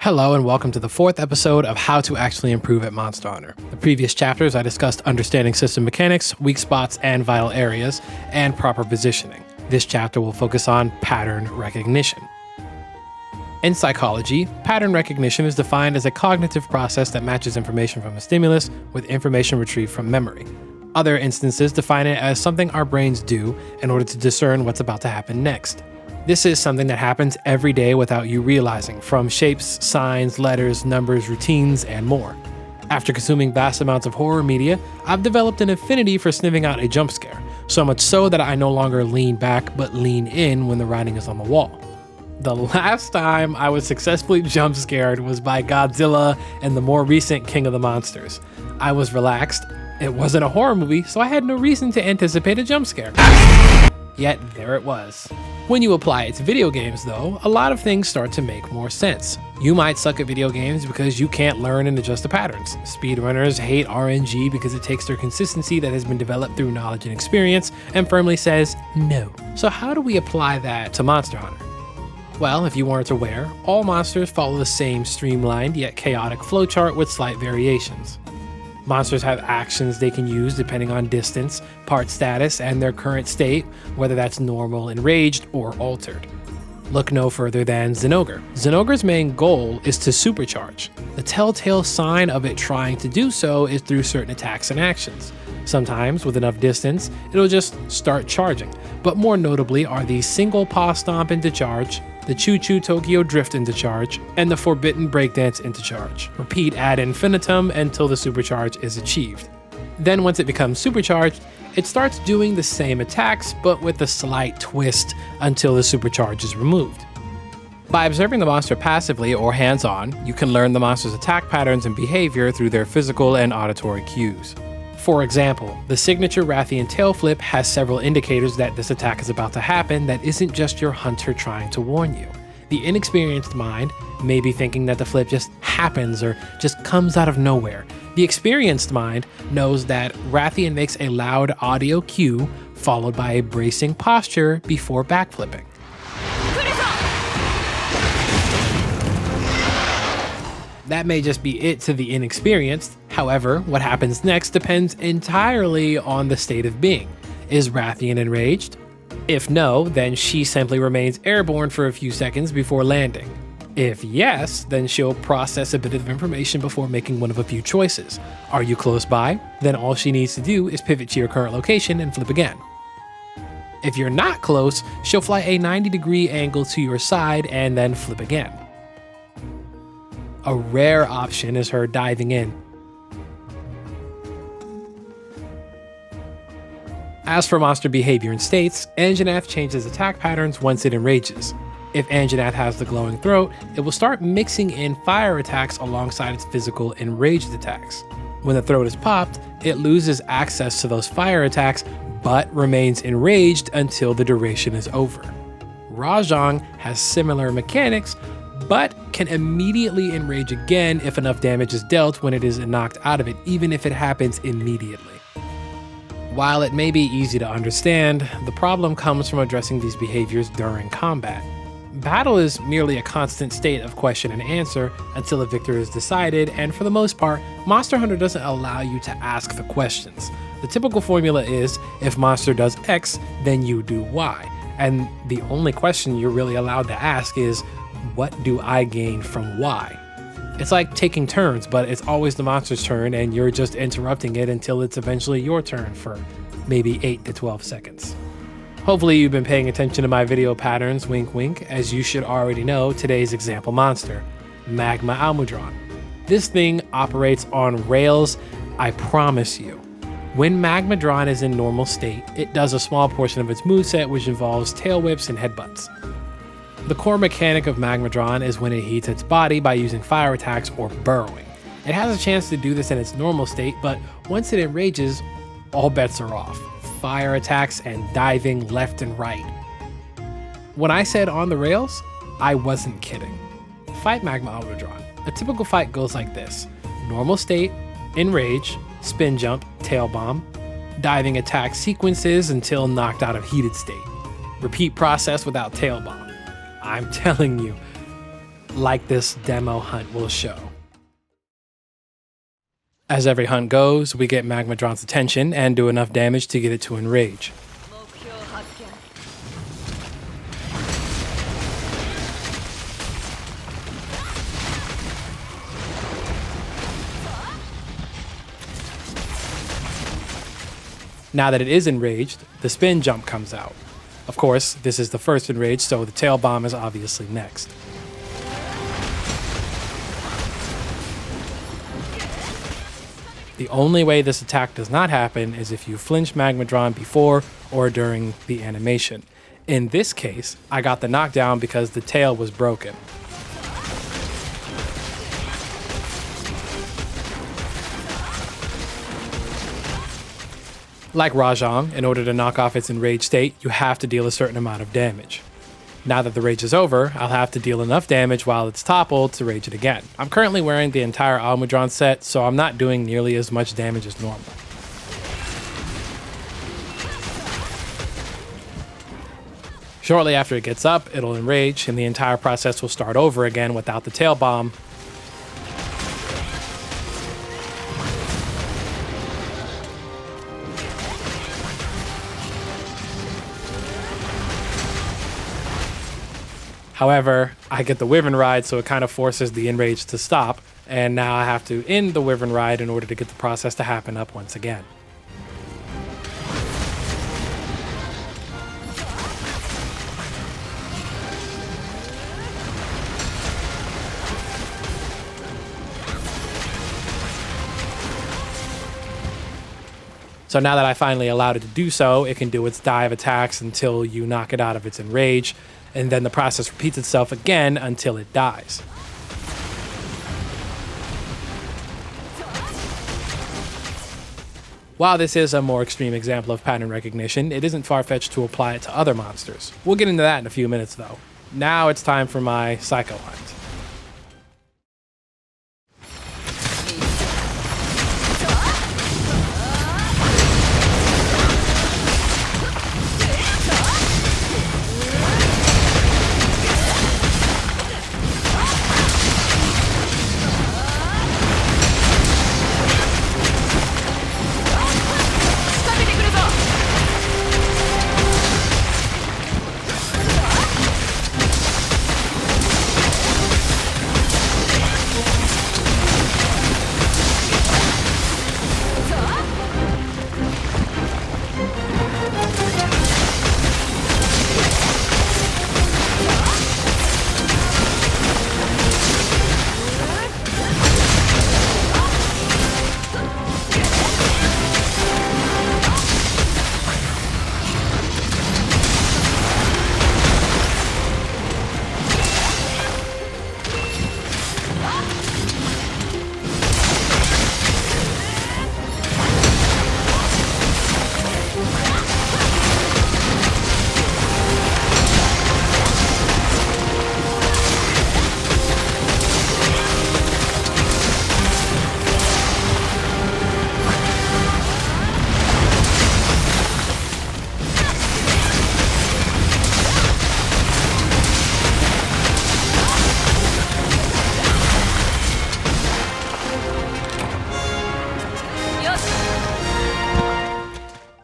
Hello and welcome to the fourth episode of How to Actually Improve at Monster Hunter. The previous chapters I discussed understanding system mechanics, weak spots and vital areas, and proper positioning. This chapter will focus on pattern recognition. In psychology, pattern recognition is defined as a cognitive process that matches information from a stimulus with information retrieved from memory. Other instances define it as something our brains do in order to discern what's about to happen next. This is something that happens every day without you realizing, from shapes, signs, letters, numbers, routines, and more. After consuming vast amounts of horror media, I've developed an affinity for sniffing out a jump scare, so much so that I no longer lean back but lean in when the writing is on the wall. The last time I was successfully jump scared was by Godzilla and the more recent King of the Monsters. I was relaxed. It wasn't a horror movie, so I had no reason to anticipate a jump scare. Yet there it was. When you apply it to video games, though, a lot of things start to make more sense. You might suck at video games because you can't learn and adjust the patterns. Speedrunners hate RNG because it takes their consistency that has been developed through knowledge and experience and firmly says no. So how do we apply that to Monster Hunter? Well, if you weren't aware, all monsters follow the same streamlined yet chaotic flowchart with slight variations. Monsters have actions they can use depending on distance, part status, and their current state, whether that's normal, enraged, or altered. Look no further than Zinogre. Zinogre's main goal is to supercharge. The telltale sign of it trying to do so is through certain attacks and actions. Sometimes, with enough distance, it'll just start charging, but more notably are the single paw stomp into charge, the Choo Choo Tokyo Drift into charge, and the Forbidden Breakdance into charge. Repeat ad infinitum until the supercharge is achieved. Then once it becomes supercharged, it starts doing the same attacks but with a slight twist until the supercharge is removed. By observing the monster passively or hands-on, you can learn the monster's attack patterns and behavior through their physical and auditory cues. For example, the signature Rathian tail flip has several indicators that this attack is about to happen that isn't just your hunter trying to warn you. The inexperienced mind may be thinking that the flip just happens or just comes out of nowhere. The experienced mind knows that Rathian makes a loud audio cue followed by a bracing posture before backflipping. That may just be it to the inexperienced. However, what happens next depends entirely on the state of being. Is Rathian enraged? If no, then she simply remains airborne for a few seconds before landing. If yes, then she'll process a bit of information before making one of a few choices. Are you close by? Then all she needs to do is pivot to your current location and flip again. If you're not close, she'll fly a 90-degree angle to your side and then flip again. A rare option is her diving in. As for monster behavior and states, Anjanath changes attack patterns once it enrages. If Anjanath has the glowing throat, it will start mixing in fire attacks alongside its physical enraged attacks. When the throat is popped, it loses access to those fire attacks, but remains enraged until the duration is over. Rajang has similar mechanics, but can immediately enrage again if enough damage is dealt when it is knocked out of it, even if it happens immediately. While it may be easy to understand, the problem comes from addressing these behaviors during combat. Battle is merely a constant state of question and answer until a victor is decided, and for the most part, Monster Hunter doesn't allow you to ask the questions. The typical formula is, if monster does X, then you do Y, and the only question you're really allowed to ask is, what do I gain from Y? It's like taking turns, but it's always the monster's turn and you're just interrupting it until it's eventually your turn for maybe 8 to 12 seconds. Hopefully you've been paying attention to my video patterns, wink wink, as you should already know today's example monster, Magmadron. This thing operates on rails, I promise you. When Magmadron is in normal state, it does a small portion of its moveset which involves tail whips and headbutts. The core mechanic of Magmadron is when it heats its body by using fire attacks or burrowing. It has a chance to do this in its normal state, but once it enrages, all bets are off. Fire attacks and diving left and right. When I said on the rails, I wasn't kidding. Fight Magmadron. A typical fight goes like this: normal state, enrage, spin jump, tail bomb, diving attack sequences until knocked out of heated state. Repeat process without tail bomb. I'm telling you, like this demo hunt will show. As every hunt goes, we get Magmadron's attention and do enough damage to get it to enrage. Now that it is enraged, the spin jump comes out. Of course, this is the first enrage, so the tail bomb is obviously next. The only way this attack does not happen is if you flinch Magmadron before or during the animation. In this case, I got the knockdown because the tail was broken. Like Rajang, in order to knock off its enraged state, you have to deal a certain amount of damage. Now that the rage is over, I'll have to deal enough damage while it's toppled to rage it again. I'm currently wearing the entire Magmadron set, so I'm not doing nearly as much damage as normal. Shortly after it gets up, it'll enrage, and the entire process will start over again without the tail bomb. However, I get the Wyvern ride, so it kind of forces the enrage to stop, and now I have to end the Wyvern ride in order to get the process to happen up once again. So now that I finally allowed it to do so, it can do its dive attacks until you knock it out of its enrage, and then the process repeats itself again until it dies. While this is a more extreme example of pattern recognition, it isn't far-fetched to apply it to other monsters. We'll get into that in a few minutes though. Now it's time for my Psycho Hunt.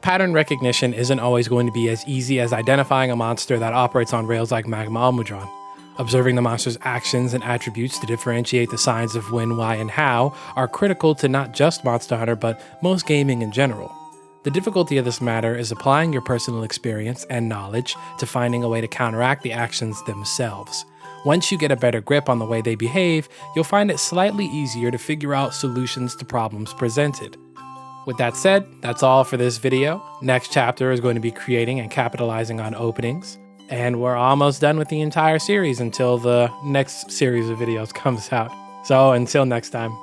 Pattern recognition isn't always going to be as easy as identifying a monster that operates on rails like Magmadron. Observing the monster's actions and attributes to differentiate the signs of when, why, and how are critical to not just Monster Hunter, but most gaming in general. The difficulty of this matter is applying your personal experience and knowledge to finding a way to counteract the actions themselves. Once you get a better grip on the way they behave, you'll find it slightly easier to figure out solutions to problems presented. With that said, that's all for this video. Next chapter is going to be creating and capitalizing on openings. And we're almost done with the entire series until the next series of videos comes out. So until next time.